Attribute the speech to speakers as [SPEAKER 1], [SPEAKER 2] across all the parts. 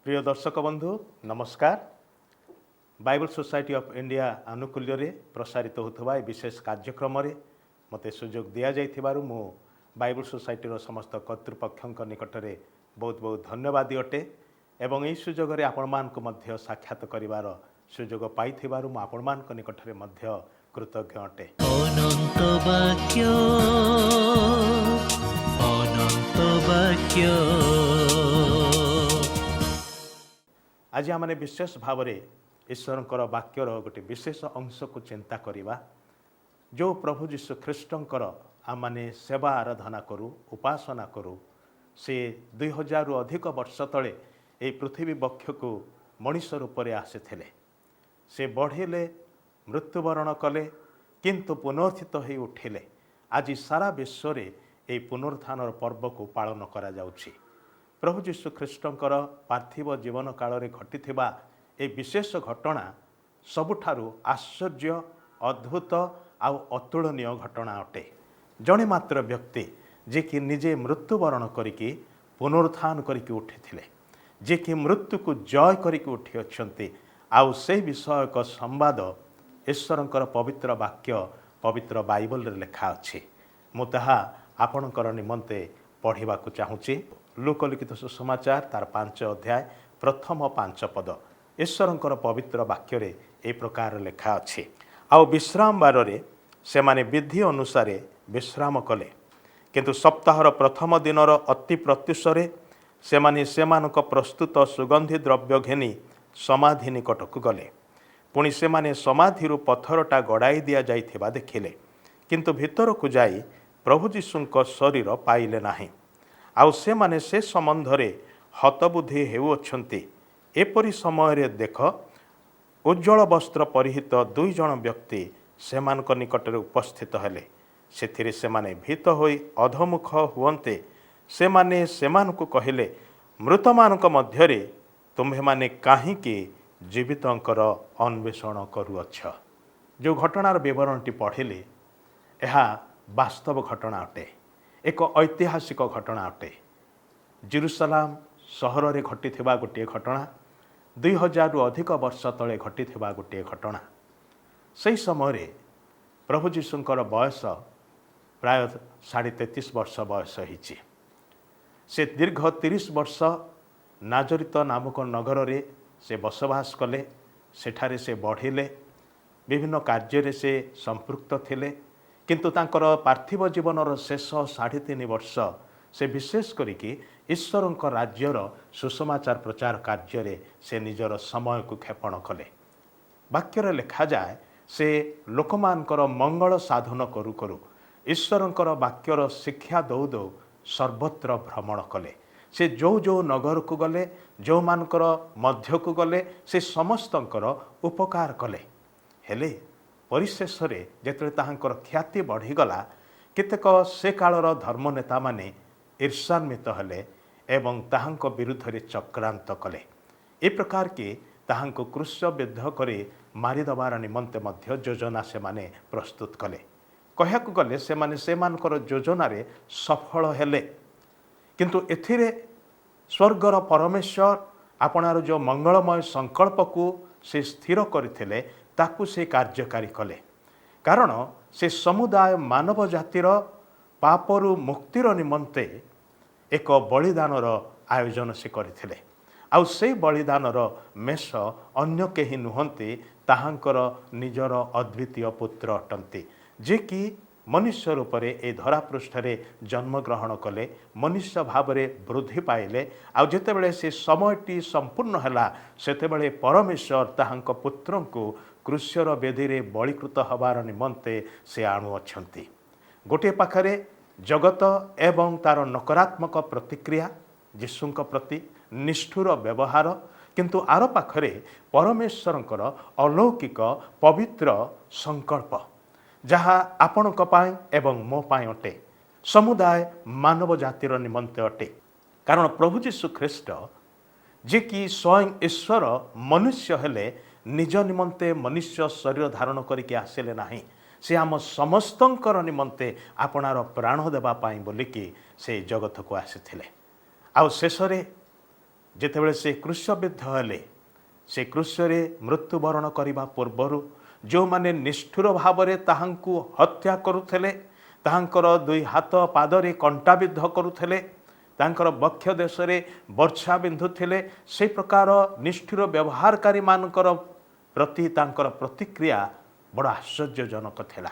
[SPEAKER 1] प्रिय दर्शक बंधु नमस्कार। बाइबल सोसाइटी ऑफ इंडिया आनुकूल्य रे प्रसारित होता विशेष कार्यक्रम रे मते सुजोग दिया जाइथिबारु मु बाइबल सोसाइटी रो समस्त कर्तृपक्षों निकट रे बहुत बहुत धन्यवादी अटे एवं यही सुजोग रे आपण मान को मध्य साक्षात करिवार सुजोग पाइथिबारु मु आपण मान को निकट रे मध्य कृतज्ञ अटे।
[SPEAKER 2] অনন্ত বাক্য অনন্ত বাক্য
[SPEAKER 1] आज आमने विशेष भाव में ईश्वर वाक्यर गोटे विशेष अंश को चिंता करवा जो प्रभु जीशु ख्रीष्टर आमने सेवा आराधना करूँ उपासना करूँ से 2000 रु अधिक वर्ष तले ये पृथ्वी वक्ष को मनीष रूप में आसी से बढ़िले मृत्युवरण कले किंतु पुनर्थित हो उठिले। आज सारा विश्व में ये पुनरुत्थान पर्व को पालन करा जाउछि। प्रभु जीशु ख्रीष्टर पार्थिव जीवन काल में घटी ए विशेष घटना सबुठारु आश्चर्य अद्भुत आउ अतुलनीय घटना अटे। जड़े मात्र व्यक्ति जे कि निजे मृत्युवरण करिकी पुनरुत्थान करिकी उठिथिले, जे कि मृत्यु को जय करिकी उठी अछंती। आउ से विषयक संवाद ईश्वरंकर पवित्र वाक्य पवित्र बाइबल रे लिखा अछि। मु ताहा आपणकर निमंते पढ़िबा को चाहूची। लोकलिखित सुसमाचार तार 5 अध्याय प्रथम 5 पद ईश्वरंकर पवित्र वाक्य रे ए प्रकार लिखा अछि। आउ विश्राम बार रे से माने विधि अनुसार विश्राम कले, किंतु सप्ताहर प्रथम दिनर अति प्रत्युषरे से माने सेमानक प्रस्तुत सुगंधि द्रव्य घेनी समाधि निकट को गले। पुणी से माने समाधि पत्थरटा गड़ाई दिया जाइथिबा देखिले, किंतु भीतर को जाई प्रभु जीशुंक शरीर पाइले नाही। आउ से माने से संबंध रे हतबुद्धि हेउअछंती। एपरि समय रे देख उज्जवल वस्त्र परिहित 2 जण व्यक्ति सेमानक निकट रे उपस्थित हेले। सेथिरे से माने भीत होई अधमुख हुवन्ते से माने सेमानकु कहिले, मृतमानक मध्य रे तुम्हे माने काहीकि जीवितंकर अन्वेषण करूअछ। जो घटनार विवरणटी पढ़िले यह वास्तव घटना अटे, एक ऐतिहासिक घटना अटे। जेरुसलाम सहर रे घटिथिबा गोटे घटना, 2000 रु अधिक वर्ष तले घटिथिबा गोटे घटना। सही समय रे प्रभु जीशुंकर बयस प्राय 33.5 वर्ष बयस होइछि। से दीर्घ 30 वर्ष नाजरित नामक नगर रे से बसवास कले। सेठारे से बढ़िले, विभिन्न कार्य रे से संपृक्त थिले, किंतु तांकर पार्थिव जीवनर शेष 3.5 वर्ष से विशेष करिकी ईश्वरंक राज्यर सुसमाचार प्रचार कार्य रे से निजर समय को क्षेपण कले। वाक्य लिखा जाए से लोकमानकर मंगल साधन करू करू ईश्वरंकर वाक्यर शिक्षा दौ दौ सर्वत्र भ्रमण कले। से जो जो नगर को गले, जो मानकर मध्य को गले, से समस्तंकर उपकार कले। हेले परिशेष रे जेतले ताहांकर ख्याति बढ़ीगला, केतेक से कालर धर्मनेता माने ईर्षान्वित हेले एवं ताहांक विरुद्ध रे चक्रांत कले। ए प्रकार के ताहांको क्रूश विद्ध करे मारिदबार निमंते मध्य योजना से माने प्रस्तुत कले। कहयाकु गले से माने सेमानकर योजना रे सफल हेले, किंतु एथिरे स्वर्गर परमेश्वर आपणार जो मंगलमय संकल्प को से स्थिर करथिले ताकू से कार्यकारी कले। कारण से समुदाय मानव जातिर पापरु मुक्तिर निमंते एक बलिदानर आयोजन से करथिले। आउ से बलिदानर मेष अन्य केही नुहंती ताहांकर निजर अद्वितीय पुत्र अटंती, जे कि मनुष्य रूप में ए धरा पृष्ठरे जन्म ग्रहण कले, मनुष्य भाव में वृद्धि पाइले। आउ जेतेबेले से समयटी संपूर्ण हैला सेतेबेले परमेश्वर ताहांक पुत्र को क्रूश्यर वेदी रे बलिकृत हबार निमंते से आणुअछंती। गोटे पाखरे जगत एवं तार नकारात्मक प्रतिक्रिया यीशुंक प्रति निष्ठुर व्यवहार, किंतु आर पाखरे परमेश्वरंकर अलौकिक पवित्र संकल्प जहाँ आपणक पाई एवं मो पाई अटे, समुदाय मानव जातिर निमंते अटे। कारण प्रभु जीशु ख्रीष्ट जे कि स्वयं ईश्वर मनुष्य हेले निज निमंते मनुष्य शरीर धारण करके आसिले नाही, से आम समस्तंकर निमंते आपणार प्राण देबा पाई बोलिकी से जगत को आसीथिले। आउ शेषरे ଯେତେବେଳେ ସେ କ୍ରୁଶବିଦ୍ଧ ହେଲେ, ସେ କ୍ରୁଶରେ ମୃତ୍ୟୁବରଣ କରିବା ପୂର୍ବରୁ ଯେଉଁମାନେ ନିଷ୍ଠୁର ଭାବରେ ତାହାଙ୍କୁ ହତ୍ୟା କରୁଥିଲେ, ତାହାଙ୍କର ଦୁଇ ହାତ ପାଦରେ କଣ୍ଟାବିଦ୍ଧ କରୁଥିଲେ, ତାଙ୍କର ବକ୍ଷ ଦେଶରେ ବର୍ଚ୍ଛା ବିନ୍ଧୁଥିଲେ, ସେହି ପ୍ରକାର ନିଷ୍ଠୁର ବ୍ୟବହାରକାରୀମାନଙ୍କର ପ୍ରତି ତାଙ୍କର ପ୍ରତିକ୍ରିୟା ବଡ଼ ଆଶ୍ଚର୍ଯ୍ୟଜନକ ଥିଲା।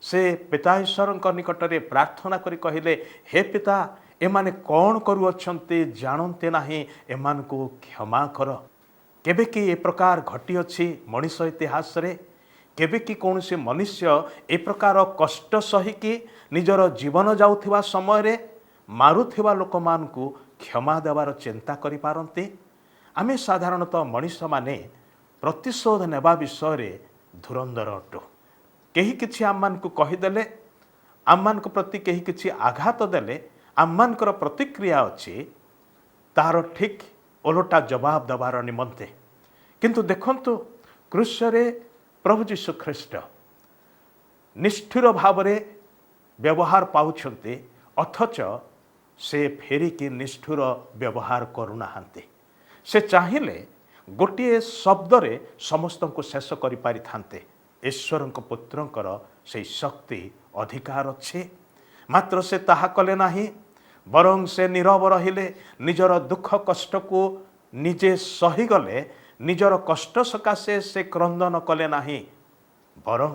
[SPEAKER 1] ସେ ପିତା ଈଶ୍ୱରଙ୍କ ନିକଟରେ ପ୍ରାର୍ଥନା କରି କହିଲେ, ହେ ପିତା, ଏମାନେ କ'ଣ କରୁଅଛନ୍ତି ଜାଣନ୍ତି ନାହିଁ, ଏମାନଙ୍କୁ କ୍ଷମା କର। କେବେ କି ଏ ପ୍ରକାର ଘଟିଅଛି ମଣିଷ ଇତିହାସରେ? କେବେ କି କୌଣସି ମନୁଷ୍ୟ ଏ ପ୍ରକାର କଷ୍ଟ ସହିକି ନିଜର ଜୀବନ ଯାଉଥିବା ସମୟରେ ମାରୁଥିବା ଲୋକମାନଙ୍କୁ କ୍ଷମା ଦେବାର ଚିନ୍ତା କରିପାରନ୍ତି? ଆମେ ସାଧାରଣତଃ ମଣିଷମାନେ ପ୍ରତିଶୋଧ ନେବା ବିଷୟରେ ଧୁରନ୍ଧର ଅଟୁ। କେହି କିଛି ଆମମାନଙ୍କୁ କହିଦେଲେ, ଆମମାନଙ୍କ ପ୍ରତି କେହି କିଛି ଆଘାତ ଦେଲେ, ଆମମାନଙ୍କର ପ୍ରତିକ୍ରିୟା ଅଛି ତାହାର ଠିକ୍ ଓଲଟା ଜବାବ ଦେବାର ନିମନ୍ତେ। କିନ୍ତୁ ଦେଖନ୍ତୁ, କ୍ରୁଶରେ ପ୍ରଭୁ ଯୀଶୁ ଖ୍ରୀଷ୍ଟ ନିଷ୍ଠୁର ଭାବରେ ବ୍ୟବହାର ପାଉଛନ୍ତି, ଅଥଚ ସେ ଫେରିକି ନିଷ୍ଠୁର ବ୍ୟବହାର କରୁନାହାନ୍ତି। ସେ ଚାହିଁଲେ ଗୋଟିଏ ଶବ୍ଦରେ ସମସ୍ତଙ୍କୁ ଶେଷ କରିପାରିଥାନ୍ତେ। ଈଶ୍ୱରଙ୍କ ପୁତ୍ରଙ୍କର ସେହି ଶକ୍ତି ଅଧିକାର ଅଛି, ମାତ୍ର ସେ ତାହା କଲେ ନାହିଁ। ବରଂ ସେ ନୀରବ ରହିଲେ, ନିଜର ଦୁଃଖ କଷ୍ଟକୁ ନିଜେ ସହିଗଲେ। ନିଜର କଷ୍ଟ ସକାଶେ ସେ କ୍ରନ୍ଦନ କଲେ ନାହିଁ, ବରଂ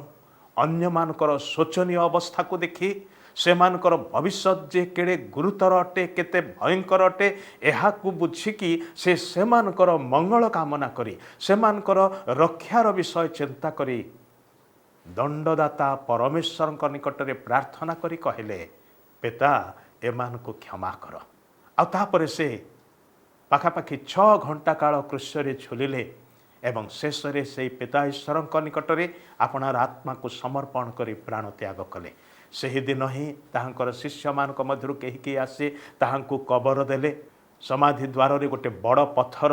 [SPEAKER 1] ଅନ୍ୟମାନଙ୍କର ଶୋଚନୀୟ ଅବସ୍ଥାକୁ ଦେଖି, ସେମାନଙ୍କର ଭବିଷ୍ୟତ ଯେ କେଡ଼େ ଗୁରୁତର ଅଟେ, କେତେ ଭୟଙ୍କର ଅଟେ, ଏହାକୁ ବୁଝିକି ସେ ସେମାନଙ୍କର ମଙ୍ଗଳ କାମନା କରି, ସେମାନଙ୍କର ରକ୍ଷାର ବିଷୟ ଚିନ୍ତା କରି ଦଣ୍ଡଦାତା ପରମେଶ୍ୱରଙ୍କ ନିକଟରେ ପ୍ରାର୍ଥନା କରି କହିଲେ, ପିତା, ଏମାନଙ୍କୁ କ୍ଷମା କର। ଆଉ ତାପରେ ସେ ପାଖାପାଖି 6 ଘଣ୍ଟା କାଳ କ୍ରୁଶରେ ଝୁଲିଲେ ଏବଂ ଶେଷରେ ସେହି ପିତା ଈଶ୍ୱରଙ୍କ ନିକଟରେ ଆପଣାର ଆତ୍ମାକୁ ସମର୍ପଣ କରି ପ୍ରାଣ ତ୍ୟାଗ କଲେ। ସେହିଦିନ ହିଁ ତାହାଙ୍କର ଶିଷ୍ୟମାନଙ୍କ ମଧ୍ୟରୁ କେହି କେହି ଆସି ତାହାଙ୍କୁ କବର ଦେଲେ। ସମାଧି ଦ୍ୱାରରେ ଗୋଟେ ବଡ଼ ପଥର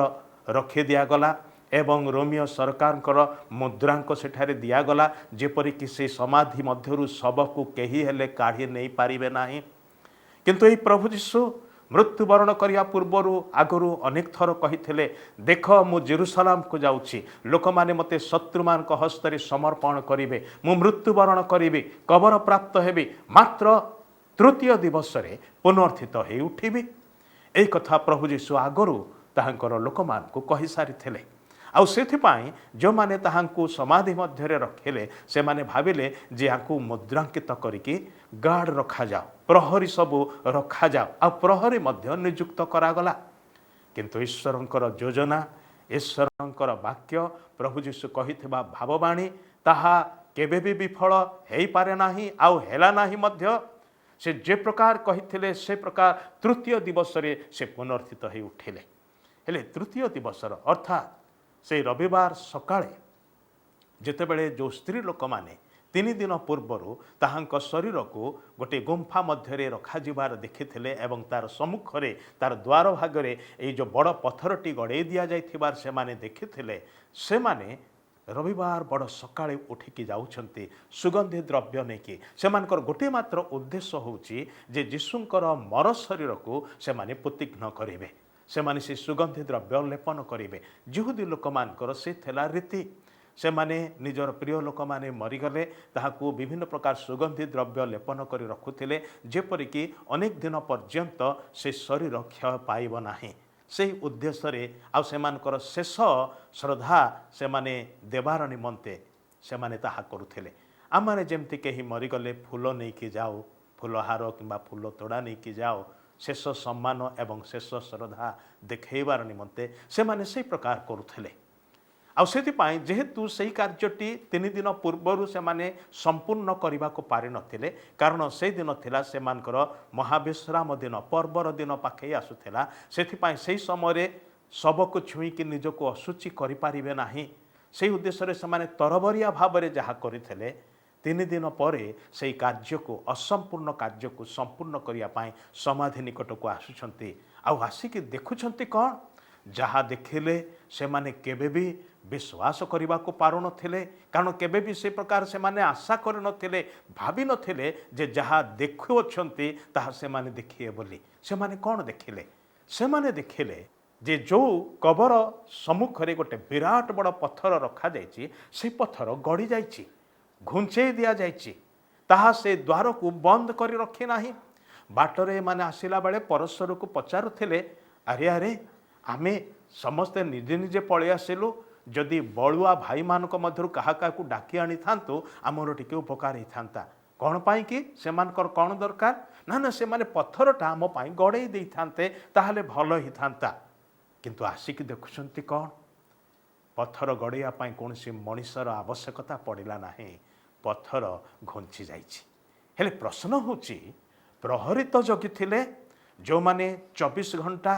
[SPEAKER 1] ରଖି ଦିଆଗଲା ଏବଂ ରୋମିଓ ସରକାରଙ୍କର ମୁଦ୍ରାଙ୍କ ସେଠାରେ ଦିଆଗଲା, ଯେପରିକି ସେ ସମାଧି ମଧ୍ୟରୁ ଶବକୁ କେହି ହେଲେ କାଢ଼ି ନେଇପାରିବେ ନାହିଁ। କିନ୍ତୁ ଏହି ପ୍ରଭୁ ଯୀଶୁ ମୃତ୍ୟୁବରଣ କରିବା ପୂର୍ବରୁ ଆଗରୁ ଅନେକ ଥର କହିଥିଲେ, ଦେଖ, ମୁଁ ଜେରୁସାଲାମକୁ ଯାଉଛି, ଲୋକମାନେ ମୋତେ ଶତ୍ରୁମାନଙ୍କ ହସ୍ତରେ ସମର୍ପଣ କରିବେ, ମୁଁ ମୃତ୍ୟୁବରଣ କରିବି, କବର ପ୍ରାପ୍ତ ହେବି, ମାତ୍ର ତୃତୀୟ ଦିବସରେ ପୁନର୍ଥିତ ହୋଇ ଉଠିବି। ଏହି କଥା ପ୍ରଭୁ ଯୀଶୁ ଆଗରୁ ତାହାଙ୍କର ଲୋକମାନଙ୍କୁ କହିସାରିଥିଲେ। ଆଉ ସେଥିପାଇଁ ଯେଉଁମାନେ ତାହାଙ୍କୁ ସମାଧି ମଧ୍ୟରେ ରଖିଲେ, ସେମାନେ ଭାବିଲେ ଯେ ୟାଙ୍କୁ ମୁଦ୍ରାଙ୍କିତ କରିକି ଗାର୍ଡ ରଖାଯାଉ, ପ୍ରହରୀ ସବୁ ରଖାଯାଉ, ଆଉ ପ୍ରହରୀ ମଧ୍ୟ ନିଯୁକ୍ତ କରାଗଲା। କିନ୍ତୁ ଈଶ୍ୱରଙ୍କର ଯୋଜନା, ଈଶ୍ୱରଙ୍କର ବାକ୍ୟ, ପ୍ରଭୁ ଯୀଶୁ କହିଥିବା ଭାବବାଣୀ, ତାହା କେବେ ବି ବିଫଳ ହୋଇପାରେ ନାହିଁ, ଆଉ ହେଲା ନାହିଁ ମଧ୍ୟ। ସେ ଯେ ପ୍ରକାର କହିଥିଲେ ସେ ପ୍ରକାର ତୃତୀୟ ଦିବସରେ ସେ ପୁନର୍ଥିତ ହୋଇ ଉଠିଲେ। ହେଲେ ତୃତୀୟ ଦିବସର ଅର୍ଥାତ୍ ସେହି ରବିବାର ସକାଳେ ଯେତେବେଳେ ଯେଉଁ ସ୍ତ୍ରୀ ଲୋକମାନେ 3 ଦିନ ପୂର୍ବରୁ ତାହାଙ୍କ ଶରୀରକୁ ଗୋଟିଏ ଗୁମ୍ଫା ମଧ୍ୟରେ ରଖାଯିବାର ଦେଖିଥିଲେ ଏବଂ ତାର ସମ୍ମୁଖରେ, ତାର ଦ୍ୱାର ଭାଗରେ ଏଇ ଯେଉଁ ବଡ଼ ପଥରଟି ଗଡ଼େଇ ଦିଆଯାଇଥିବାର ସେମାନେ ଦେଖିଥିଲେ, ସେମାନେ ରବିବାର ବଡ଼ ସକାଳେ ଉଠିକି ଯାଉଛନ୍ତି ସୁଗନ୍ଧି ଦ୍ରବ୍ୟ ନେଇକି। ସେମାନଙ୍କର ଗୋଟିଏ ମାତ୍ର ଉଦ୍ଦେଶ୍ୟ ହେଉଛି ଯେ ଯୀଶୁଙ୍କର ମର ଶରୀରକୁ ସେମାନେ ପ୍ରତିଘ୍ନ କରିବେ, ସେମାନେ ସେ ସୁଗନ୍ଧି ଦ୍ରବ୍ୟ ଲେପନ କରିବେ। ଯିହୁଦୀ ଲୋକମାନଙ୍କର ସେ ଥିଲା ରୀତି। ସେମାନେ ନିଜର ପ୍ରିୟ ଲୋକମାନେ ମରିଗଲେ ତାହାକୁ ବିଭିନ୍ନ ପ୍ରକାର ସୁଗନ୍ଧି ଦ୍ରବ୍ୟ ଲେପନ କରି ରଖୁଥିଲେ, ଯେପରିକି ଅନେକ ଦିନ ପର୍ଯ୍ୟନ୍ତ ସେ ଶରୀର କ୍ଷୟ ପାଇବ ନାହିଁ। ସେହି ଉଦ୍ଦେଶ୍ୟରେ ଆଉ ସେମାନଙ୍କର ଶେଷ ଶ୍ରଦ୍ଧା ସେମାନେ ଦେବାର ନିମନ୍ତେ ସେମାନେ ତାହା କରୁଥିଲେ। ଆମମାନେ ଯେମିତି କେହି ମରିଗଲେ ଫୁଲ ନେଇକି ଯାଉ, ଫୁଲହାର କିମ୍ବା ଫୁଲ ତୋଡ଼ା ନେଇକି ଯାଉ, ଶେଷ ସମ୍ମାନ ଏବଂ ଶେଷ ଶ୍ରଦ୍ଧା ଦେଖାଇବାର ନିମନ୍ତେ ସେମାନେ ସେହି ପ୍ରକାର କରୁଥିଲେ। ଆଉ ସେଥିପାଇଁ ଯେହେତୁ ସେହି କାର୍ଯ୍ୟଟି 3 ଦିନ ପୂର୍ବରୁ ସେମାନେ ସମ୍ପୂର୍ଣ୍ଣ କରିବାକୁ ପାରିନଥିଲେ, କାରଣ ସେହିଦିନ ଥିଲା ସେମାନଙ୍କର ମହାବିଶ୍ରାମ ଦିନ, ପର୍ବର ଦିନ ପାଖେଇ ଆସୁଥିଲା। ସେଥିପାଇଁ ସେହି ସମୟରେ ଶବକୁ ଛୁଇଁକି ନିଜକୁ ଅଶୁଚି କରିପାରିବେ ନାହିଁ। ସେହି ଉଦ୍ଦେଶ୍ୟରେ ସେମାନେ ତରବରିଆ ଭାବରେ ଯାହା କରିଥିଲେ, 3 ଦିନ ପରେ ସେହି କାର୍ଯ୍ୟକୁ, ଅସମ୍ପୂର୍ଣ୍ଣ କାର୍ଯ୍ୟକୁ ସମ୍ପୂର୍ଣ୍ଣ କରିବା ପାଇଁ ସମାଧି ନିକଟକୁ ଆସୁଛନ୍ତି। ଆଉ ଆସିକି ଦେଖୁଛନ୍ତି କ'ଣ? ଯାହା ଦେଖିଲେ ସେମାନେ କେବେ ବି ବିଶ୍ୱାସ କରିବାକୁ ପାରୁନଥିଲେ, କାରଣ କେବେ ବି ସେ ପ୍ରକାର ସେମାନେ ଆଶା କରିନଥିଲେ, ଭାବିନଥିଲେ ଯେ ଯାହା ଦେଖୁଅଛନ୍ତି ତାହା ସେମାନେ ଦେଖିବେ ବୋଲି। ସେମାନେ କ'ଣ ଦେଖିଲେ? ସେମାନେ ଦେଖିଲେ ଯେ ଯେଉଁ କବର ସମ୍ମୁଖରେ ଗୋଟେ ବିରାଟ ବଡ଼ ପଥର ରଖାଯାଇଛି, ସେ ପଥର ଗଡ଼ି ଯାଇଛି, ଘୁଞ୍ଚେଇ ଦିଆଯାଇଛି, ତାହା ସେ ଦ୍ୱାରକୁ ବନ୍ଦ କରି ରଖି ନାହିଁ। ବାଟରେ ଏମାନେ ଆସିଲା ବେଳେ ପରସ୍ପରକୁ ପଚାରୁଥିଲେ, ଆରେ ଆରେ ଆମେ ସମସ୍ତେ ନିଜେ ନିଜେ ପଳେଇ ଆସିଲୁ, ଯଦି ବଳୁଆ ଭାଇମାନଙ୍କ ମଧ୍ୟରୁ କାହା କାହାକୁ ଡାକି ଆଣିଥାନ୍ତୁ ଆମର ଟିକେ ଉପକାର ହେଇଥାନ୍ତା। କ'ଣ ପାଇଁ କି ସେମାନଙ୍କର କ'ଣ ଦରକାର? ନା ନା ସେମାନେ ପଥରଟା ଆମ ପାଇଁ ଗଡ଼େଇ ଦେଇଥାନ୍ତେ, ତାହେଲେ ଭଲ ହେଇଥାନ୍ତା। କିନ୍ତୁ ଆସିକି ଦେଖୁଛନ୍ତି କ'ଣ? ପଥର ଗଡ଼େଇବା ପାଇଁ କୌଣସି ମଣିଷର ଆବଶ୍ୟକତା ପଡ଼ିଲା ନାହିଁ, ପଥର ଘୁଞ୍ଚି ଯାଇଛି। ହେଲେ ପ୍ରଶ୍ନ ହେଉଛି, ପ୍ରହରୀ ତ ଜଗିଥିଲେ, ଯେଉଁମାନେ 24 ଘଣ୍ଟା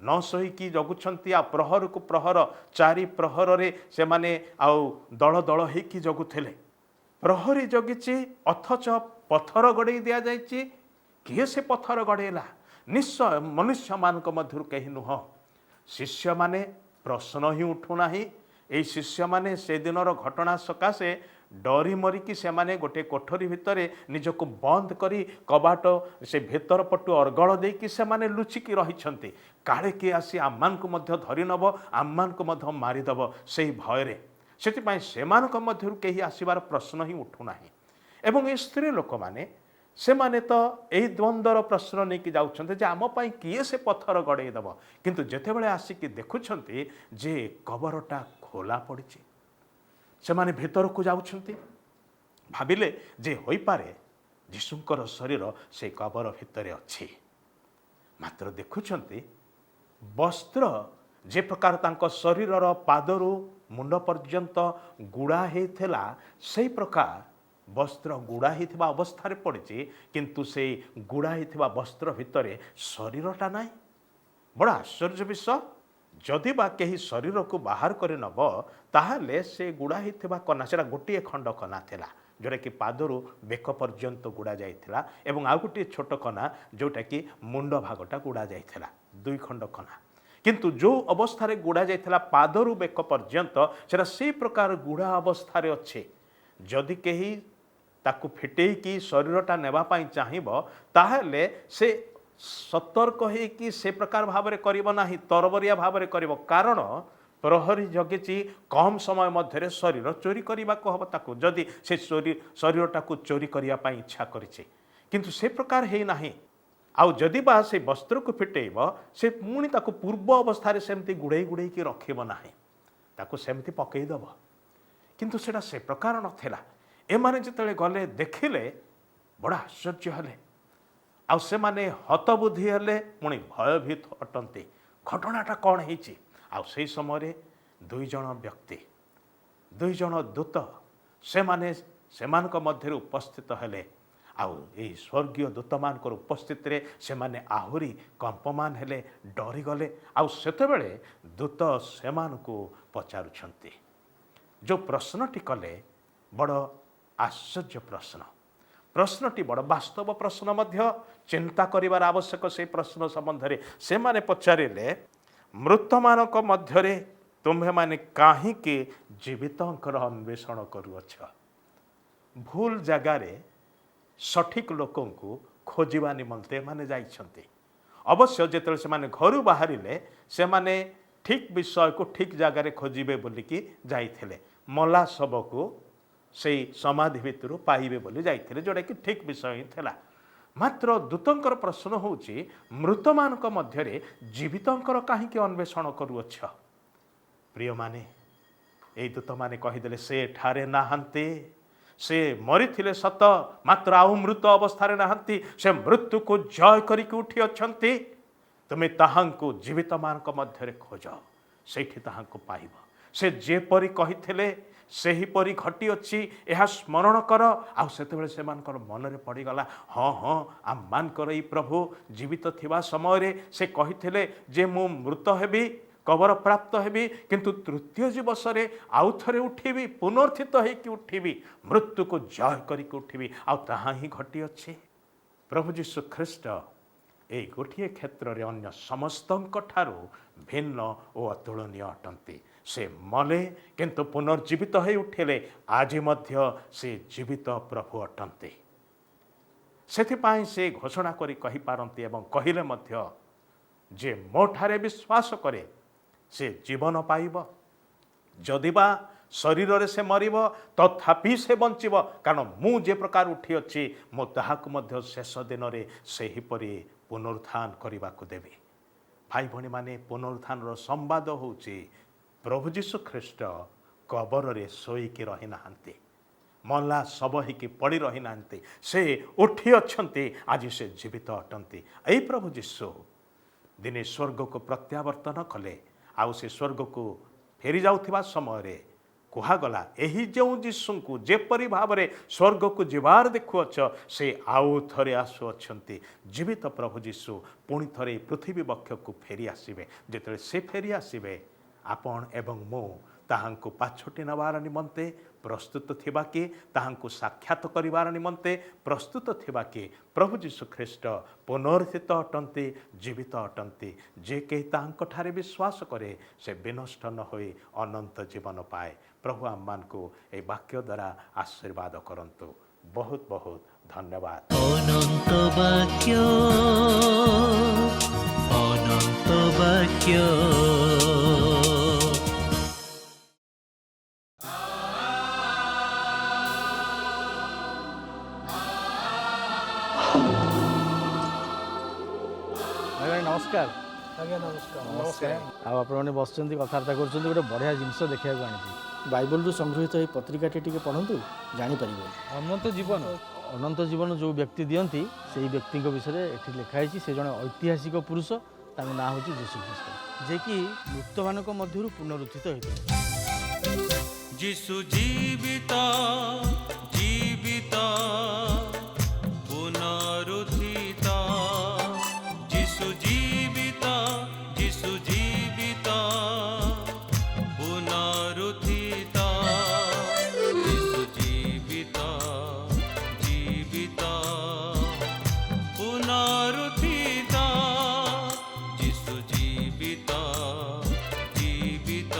[SPEAKER 1] ନ ଶୋଇକି ଜଗୁଛନ୍ତି, ଆଉ ପ୍ରହରକୁ ପ୍ରହର 4 ପ୍ରହରରେ ସେମାନେ ଆଉ ଦଳ ଦଳ ହେଇକି ଜଗୁଥିଲେ। ପ୍ରହରୀ ଜଗିଛି, ଅଥଚ ପଥର ଗଡ଼େଇ ଦିଆଯାଇଛି। କିଏ ସେ ପଥର ଗଡ଼େଇଲା? ନିଶ୍ଚୟ ମନୁଷ୍ୟମାନଙ୍କ ମଧ୍ୟରୁ କେହି ନୁହଁ। ଶିଷ୍ୟମାନେ, ପ୍ରଶ୍ନ ହିଁ ଉଠୁନାହିଁ। ଏହି ଶିଷ୍ୟମାନେ ସେଦିନର ଘଟଣା ସକାଶେ ଡରି ମରିକି ସେମାନେ ଗୋଟିଏ କୋଠରୀ ଭିତରେ ନିଜକୁ ବନ୍ଦ କରି କବାଟ ସେ ଭିତର ପଟୁ ଅର୍ଗଳ ଦେଇକି ସେମାନେ ଲୁଚିକି ରହିଛନ୍ତି। କାଳେ କିଏ ଆସି ଆମମାନଙ୍କୁ ମଧ୍ୟ ଧରି ନେବ, ଆମମାନଙ୍କୁ ମଧ୍ୟ ମାରିଦେବ ସେହି ଭୟରେ। ସେଥିପାଇଁ ସେମାନଙ୍କ ମଧ୍ୟରୁ କେହି ଆସିବାର ପ୍ରଶ୍ନ ହିଁ ଉଠୁନାହିଁ। ଏବଂ ଏ ସ୍ତ୍ରୀ ଲୋକମାନେ, ସେମାନେ ତ ଏହି ଦ୍ୱନ୍ଦ୍ୱର ପ୍ରଶ୍ନ ନେଇକି ଯାଉଛନ୍ତି ଯେ ଆମ ପାଇଁ କିଏ ସେ ପଥର ଗଡ଼େଇ ଦେବ। କିନ୍ତୁ ଯେତେବେଳେ ଆସିକି ଦେଖୁଛନ୍ତି ଯେ କବରଟା ଖୋଲା ପଡ଼ିଛି, ସେମାନେ ଭିତରକୁ ଯାଉଛନ୍ତି, ଭାବିଲେ ଯେ ହୋଇପାରେ ଯୀଶୁଙ୍କର ଶରୀର ସେ କବର ଭିତରେ ଅଛି। ମାତ୍ର ଦେଖୁଛନ୍ତି ବସ୍ତ୍ର ଯେ ପ୍ରକାର ତାଙ୍କ ଶରୀରର ପାଦରୁ ମୁଣ୍ଡ ପର୍ଯ୍ୟନ୍ତ ଗୁଡ଼ା ହେଇଥିଲା, ସେହି ପ୍ରକାର ବସ୍ତ୍ର ଗୁଡ଼ା ହେଇଥିବା ଅବସ୍ଥାରେ ପଡ଼ିଛି, କିନ୍ତୁ ସେଇ ଗୁଡ଼ା ହେଇଥିବା ବସ୍ତ୍ର ଭିତରେ ଶରୀରଟା ନାହିଁ। ବଡ଼ ଆଶ୍ଚର୍ଯ୍ୟ ବିଷୟ। ଯଦି ବା କେହି ଶରୀରକୁ ବାହାର କରି ନେବ, ତାହେଲେ ସେ ଗୁଡ଼ା ହେଇଥିବା କନା, ସେଇଟା ଗୋଟିଏ ଖଣ୍ଡ କନା ଥିଲା, ଯେଉଁଟାକି ପାଦରୁ ବେକ ପର୍ଯ୍ୟନ୍ତ ଗୁଡ଼ା ଯାଇଥିଲା, ଏବଂ ଆଉ ଗୋଟିଏ ଛୋଟ କନା ଯେଉଁଟାକି ମୁଣ୍ଡ ଭାଗଟା ଗୁଡ଼ା ଯାଇଥିଲା, 2 ଖଣ୍ଡ କନା। କିନ୍ତୁ ଯେଉଁ ଅବସ୍ଥାରେ ଗୁଡ଼ା ଯାଇଥିଲା ପାଦରୁ ବେକ ପର୍ଯ୍ୟନ୍ତ, ସେଇଟା ସେହି ପ୍ରକାର ଗୁଡ଼ା ଅବସ୍ଥାରେ ଅଛି। ଯଦି କେହି ତାକୁ ଫିଟେଇକି ଶରୀରଟା ନେବା ପାଇଁ ଚାହିଁବ, ତାହେଲେ ସେ ସତର୍କ ହେଇକି ସେ ପ୍ରକାର ଭାବରେ କରିବ ନାହିଁ, ତରବରିଆ ଭାବରେ କରିବ। କାରଣ ପ୍ରହରୀ ଜଗିଛି, କମ୍ ସମୟ ମଧ୍ୟରେ ଶରୀର ଚୋରି କରିବାକୁ ହେବ ତାକୁ, ଯଦି ସେ ଶରୀରଟାକୁ ଚୋରି କରିବା ପାଇଁ ଇଚ୍ଛା କରିଛି। କିନ୍ତୁ ସେ ପ୍ରକାର ହେଇନାହିଁ। ଆଉ ଯଦି ବା ସେ ବସ୍ତ୍ରକୁ ଫିଟେଇବ, ସେ ପୁଣି ତାକୁ ପୂର୍ବ ଅବସ୍ଥାରେ ସେମିତି ଗୁଡ଼େଇ ଗୁଡ଼େଇକି ରଖିବ ନାହିଁ, ତାକୁ ସେମିତି ପକେଇଦେବ। କିନ୍ତୁ ସେଇଟା ସେ ପ୍ରକାର ନଥିଲା। ଏମାନେ ଯେତେବେଳେ ଗଲେ ଦେଖିଲେ, ବଡ଼ ଆଶ୍ଚର୍ଯ୍ୟ ହେଲେ, ଆଉ ସେମାନେ ହତବୁଦ୍ଧି ହେଲେ, ପୁଣି ଭୟଭୀତ ଅଟନ୍ତି। ଘଟଣାଟା କ'ଣ ହେଇଛି? ଆଉ ସେହି ସମୟରେ 2 ଜଣ ବ୍ୟକ୍ତି, 2 ଜଣ ଦୂତ, ସେମାନେ ସେମାନଙ୍କ ମଧ୍ୟରେ ଉପସ୍ଥିତ ହେଲେ। ଆଉ ଏହି ସ୍ୱର୍ଗୀୟ ଦୂତମାନଙ୍କର ଉପସ୍ଥିତିରେ ସେମାନେ ଆହୁରି କମ୍ପମାନ ହେଲେ, ଡରିଗଲେ। ଆଉ ସେତେବେଳେ ଦୂତ ସେମାନଙ୍କୁ ପଚାରୁଛନ୍ତି, ଯେଉଁ ପ୍ରଶ୍ନଟି କଲେ, ବଡ଼ ଆଶ୍ଚର୍ଯ୍ୟ ପ୍ରଶ୍ନ। ପ୍ରଶ୍ନଟି ବଡ଼ ବାସ୍ତବ ପ୍ରଶ୍ନ ମଧ୍ୟ, ଚିନ୍ତା କରିବାର ଆବଶ୍ୟକ। ସେହି ପ୍ରଶ୍ନ ସମ୍ବନ୍ଧରେ ସେମାନେ ପଚାରିଲେ, ମୃତମାନଙ୍କ ମଧ୍ୟରେ ତୁମ୍ଭେମାନେ କାହିଁକି ଜୀବିତଙ୍କର ଅନ୍ୱେଷଣ କରୁଅଛ? ଭୁଲ ଜାଗାରେ ସଠିକ୍ ଲୋକଙ୍କୁ ଖୋଜିବା ନିମନ୍ତେ ଏମାନେ ଯାଇଛନ୍ତି। ଅବଶ୍ୟ ଯେତେବେଳେ ସେମାନେ ଘରୁ ବାହାରିଲେ, ସେମାନେ ଠିକ୍ ବିଷୟକୁ ଠିକ୍ ଜାଗାରେ ଖୋଜିବେ ବୋଲିକି ଯାଇଥିଲେ। ମଲା ଶବକୁ ସେଇ ସମାଧି ଭିତରୁ ପାଇବେ ବୋଲି ଯାଇଥିଲେ, ଯେଉଁଟାକି ଠିକ୍ ବିଷୟ ହିଁ ଥିଲା। ମାତ୍ର ଦୂତଙ୍କର ପ୍ରଶ୍ନ ହେଉଛି, ମୃତମାନଙ୍କ ମଧ୍ୟରେ ଜୀବିତଙ୍କର କାହିଁକି ଅନ୍ୱେଷଣ କରୁଅଛ? ପ୍ରିୟମାନେ, ଏଇ ଦୂତମାନେ କହିଦେଲେ, ସେ ଏଠାରେ ନାହାନ୍ତି। ସେ ମରିଥିଲେ ସତ, ମାତ୍ର ଆଉ ମୃତ ଅବସ୍ଥାରେ ନାହାନ୍ତି। ସେ ମୃତ୍ୟୁକୁ ଜୟ କରିକି ଉଠି ଅଛନ୍ତି। ତୁମେ ତାହାଙ୍କୁ ଜୀବିତମାନଙ୍କ ମଧ୍ୟରେ ଖୋଜ, ସେଇଠି ତାହାଙ୍କୁ ପାଇବ। ସେ ଯେପରି କହିଥିଲେ ସେହିପରି ଘଟିଅଛି, ଏହା ସ୍ମରଣ କର। ଆଉ ସେତେବେଳେ ସେମାନଙ୍କର ମନରେ ପଡ଼ିଗଲା, ହଁ ହଁ, ଆମମାନଙ୍କର ଏଇ ପ୍ରଭୁ ଜୀବିତ ଥିବା ସମୟରେ ସେ କହିଥିଲେ ଯେ ମୁଁ ମୃତ ହେବି, କବର ପ୍ରାପ୍ତ ହେବି, କିନ୍ତୁ ତୃତୀୟ ଦିବସରେ ଆଉ ଥରେ ଉଠିବି, ପୁନର୍ଥିତ ହେଇକି ଉଠିବି, ମୃତ୍ୟୁକୁ ଜୟ କରିକି ଉଠିବି। ଆଉ ତାହା ହିଁ ଘଟିଅଛି। ପ୍ରଭୁ ଯୀଶୁ ଖ୍ରୀଷ୍ଟ ଏହି ଗୋଟିଏ କ୍ଷେତ୍ରରେ ଅନ୍ୟ ସମସ୍ତଙ୍କ ଠାରୁ ଭିନ୍ନ ଓ ଅତୁଳନୀୟ ଅଟନ୍ତି। ସେ ମଲେ କିନ୍ତୁ ପୁନର୍ଜୀବିତ ହୋଇ ଉଠିଲେ, ଆଜି ମଧ୍ୟ ସେ ଜୀବିତ ପ୍ରଭୁ ଅଟନ୍ତି। ସେଥିପାଇଁ ସେ ଘୋଷଣା କରି କହିପାରନ୍ତି ଏବଂ କହିଲେ ମଧ୍ୟ, जे मोठारे विश्वास करे से जीवन पाइब, जदिबा शरीर रे से मरिब तथापि से बंचिब, कारण मु जे प्रकार उठी अछि मो ताहाकु मध्य शेष दिन रे सेहिपरि पुनरुत्थान करबाकू देबी। भाई भणी माने पुनरुत्थान संवाद होउछि प्रभु जीशु ख्रीस्ट कबर रे सोईकी रही नाहंती, मल्ला शब होइकी पड़ी रही नाहंती, से उठी अछंती, आज से जीवित अटंती। एई प्रभु जीशु दिने स्वर्ग को प्रत्यावर्तन कले, आउ से स्वर्ग को फेरी जाउथिबा समय रे कुहागला एही जो जीशु को जेपरी भाव में स्वर्ग को जीवार देखुअछ से आउ थरे आसु अछंती। जीवित प्रभु जीशु पुणी थरे पृथ्वी बक्ष को फेरी आसीबे। जेतले से फेरी आसीबे आपण एवं मो ताहांको पाछोटी नवार निमंते प्रस्तुत थिबा कि, ताहांको साक्षात करिवार निमंते प्रस्तुत थिबा कि प्रभु जीशु ख्रीस्ट पुनर्स्थित अटंती, जीवित अटंती। जे के ताहांको ठारे विश्वास करे से विनष्ट न होई अनंत जीवन पाए। प्रभु आम्मान को ए वाक्य द्वारा आशीर्वाद करंतु। बहुत बहुत धन्यवाद।
[SPEAKER 2] अनंत वाक्य, अनंत वाक्य।
[SPEAKER 3] नमस्कार।
[SPEAKER 4] आज्ञा नमस्कार।
[SPEAKER 3] नमस्कार। आपने बस कथबार्ता कर गोटे बढ़िया जिनस देखा आनी बाइबल रु संगृहित ये पत्रिकाटी टी पढ़ु जापर
[SPEAKER 4] अनंत जीवन।
[SPEAKER 3] अनंत जीवन जो व्यक्ति दियंती से व्यक्ति विषय ये लिखाई से जड़े ऐतिहासिक पुरुष ना हूँ जीशु ख्रीस्ट जे कि मृत मान मध्य पुनरुत्थित होता।
[SPEAKER 2] जीशु जीवित जीवित पुनरुत्थित, जीशु जीवित, जीशु जीवित पुनरुत्थित, जीशु जीवित जीवित पुनरुत्थित, जीशु जीवित जीवित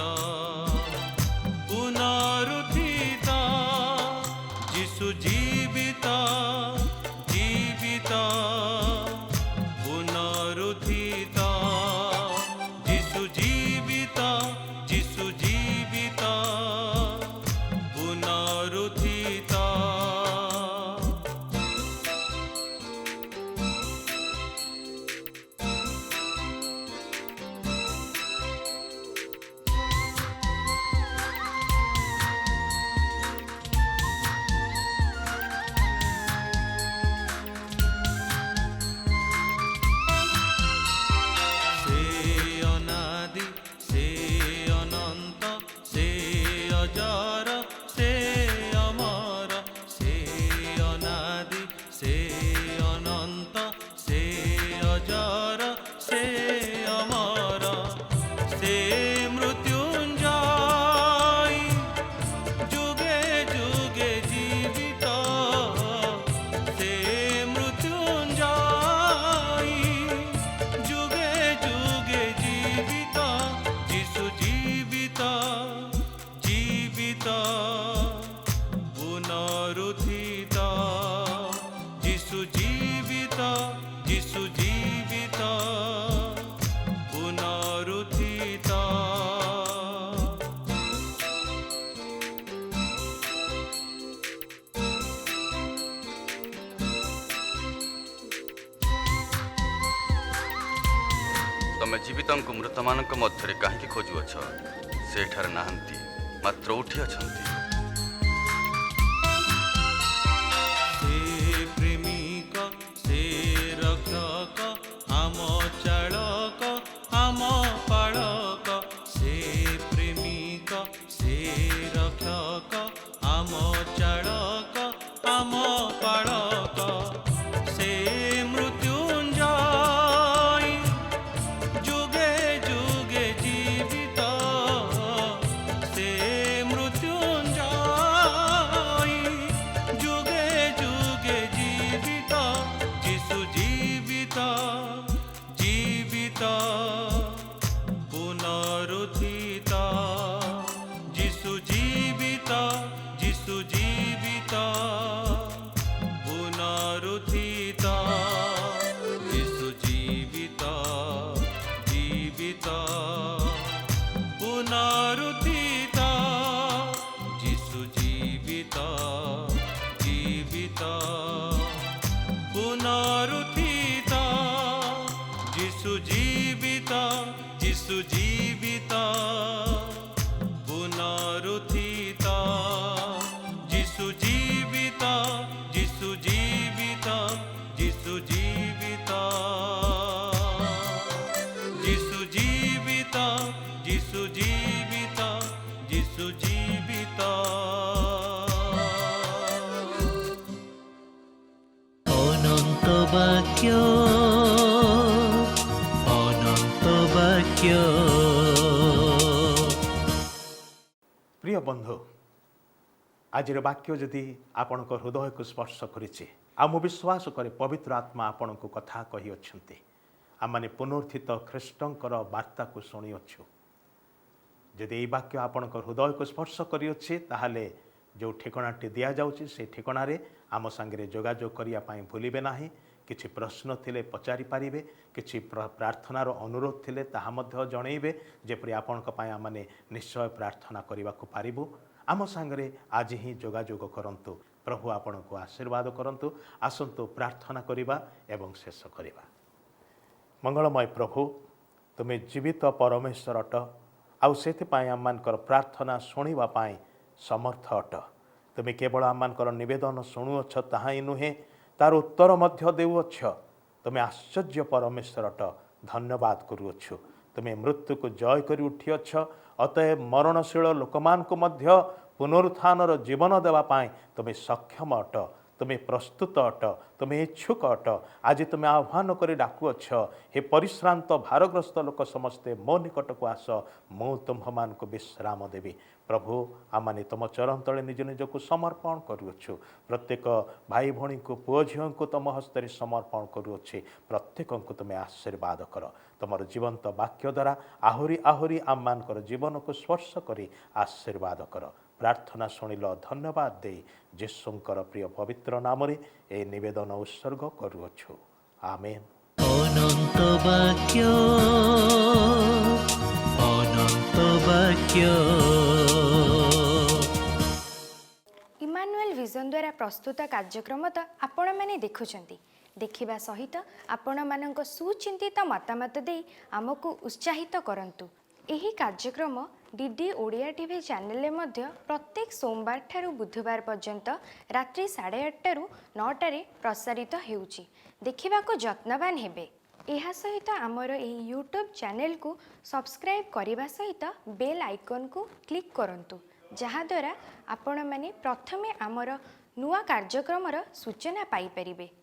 [SPEAKER 2] पुनरुत्थित, जीशु जीवित जीवित पुनरुत्थित, जीशु जीवित, जीशु जीवित पुनरुत्थित। से अनादि से अनंत से अजर से अमर, से अनादि से अनंत से अजर से अमर, से मृत्युंजय जुगे जुगे जीवित, से मृत्युंजय जुगे जुगे जीवित, जीशु जीवित जीवित पुनरुत्थित, जीशु जीवित, जीशु जीवित पुनरुत्थित।
[SPEAKER 5] तमे जीवितंकु मृतमानंक मध्यरे काहेकि खोजुअछ? सेठार नाहंती, मात्र उठी अछंती।
[SPEAKER 2] से प्रेमिक से रक्षक आम चालक आम पालक, से प्रेमिक से रक्षक आम चालक आम पालक, से मृत्युंजय जुगे जुगे जीवित, से मृत्युंजय जुगे जुगे जीवित, जीशु जीवित जीवित पुनरुत्थित, जीशु जीवित, जीशु जीवित पुनरुत्थित, जीशु जीवित पुनरुत्थित जिसु जीवित जीवित पुनरुत्थित जिसु जीवित जिसु जीवित पुनरुत्थित जिसु जीवित जिसु जीवित जिसु जीवित जिसु जीवित जिसु जीवित जिसु जीवित
[SPEAKER 6] অনন্ত বাক্য অনন্ত বাক্য
[SPEAKER 1] প্রিয় বন্ধু আজির বাক্য যদি আপনার হৃদয়কে স্পর্শ করেছে আমি বিশ্বাস করে পবিত্র আত্মা আপনার কথা কহিଅଛନ୍ତି ଆମେ পুনর্থিত ଖ୍ରୀଷ୍ଟଙ୍କର ବାର୍ତ୍ତାକୁ ଶୁଣିଅଛୁ ଯଦି এই ବାକ୍ୟ ଆପଣଙ୍କ ହୃଦୟକୁ ସ୍ପର୍ଶ କରିଅଛି ତାହେଲେ ଯେଉଁ ଠିକଣାଟି ଦିଆଯାଉଛି সেই ଠିକଣାରେ ଆମ ସାଙ୍ଗରେ ଯୋଗାଯୋଗ କରିବା ପାଇଁ ଭୁଲିବେ ନାହିଁ କିଛି ପ୍ରଶ୍ନ ଥିଲେ ପଚାରି ପାରିବେ କିଛି ପ୍ରାର୍ଥନାର ଅନୁରୋଧ ଥିଲେ ତାହା ମଧ୍ୟ ଜଣେଇବେ ଯେପରି ଆପଣଙ୍କ ପାଇଁ ଆମେ ନିଶ୍ଚୟ ପ୍ରାର୍ଥନା କରିବାକୁ ପାରିବୁ ଆମ ସାଙ୍ଗରେ ଆଜି ହିଁ ଯୋଗାଯୋଗ କରନ୍ତୁ ପ୍ରଭୁ ଆପଣଙ୍କୁ ଆଶୀର୍ବାଦ କରନ୍ତୁ ଆସନ୍ତୁ ପ୍ରାର୍ଥନା କରିବା ଏବଂ ଶେଷ କରିବା मंगलमय प्रभु तुम्हें जीवित परमेश्वर अट आउ से आमर प्रार्थना शुणापी समर्थ अट तुम्हें केवल आमर नवेदन शुणुअछ ताहा ही नुहे तार उत्तर देउछ तुम्हें आश्चर्य परमेश्वर अट धन्यवाद करुअछु तुम्हें मृत्यु को जय कर उठिअछ अतएव मरणशील लोक पुनरुत्थानर जीवन देवाई तुम्हें सक्षम अट तुम्हें प्रस्तुत अट तुम्हें इच्छुक अट आज तुम्हें आह्वान कर डाकुअछ हे परिश्रांत भारग्रस्त लोक समस्ते मो निकट को आस मु तुम्हमान को विश्राम देवी प्रभु आमाने तुम चरण तले निज निज को समर्पण करुअछु प्रत्येक भाई भौणी को पुओ झील को तुम हस्ते समर्पण करुअछि प्रत्येक को तुम्हें आशीर्वाद कर तुमर जीवंत वाक्य द्वारा आहुरी आहुरी आममान जीवन को स्पर्श कर आशीर्वाद कर प्रार्थना शुणिल धन्यवाद दे जीशुंकर प्रिय पवित्र नाम रे ए निवेदन उत्सर्ग करुअछु आमेन
[SPEAKER 6] অনন্ত বাক্য অনন্ত বাক্য
[SPEAKER 7] इमानुएल विजन द्वारा प्रस्तुत कार्यक्रम तो आपण मैंने देखुंट देखा सहित आपण मानक सुचिंतित मतामत दे आमको उत्साहित करंतु एही कार्यक्रम डीडी ओडिया टीवी चैनल में प्रत्येक सोमवार ठारू बुधवार पर्यंत रात्रि 8:30 रु 9 प्रसारित हेउची देखिबा को जत्नवान हेबे एहा सहित आमर एही यूट्यूब चैनल को सब्सक्राइब करने सहित बेल आइकन को क्लिक करंतु जहाद्वारा आपण मैंने प्रथमे आमर नुआ कार्यक्रमर सूचना पाई परिबे।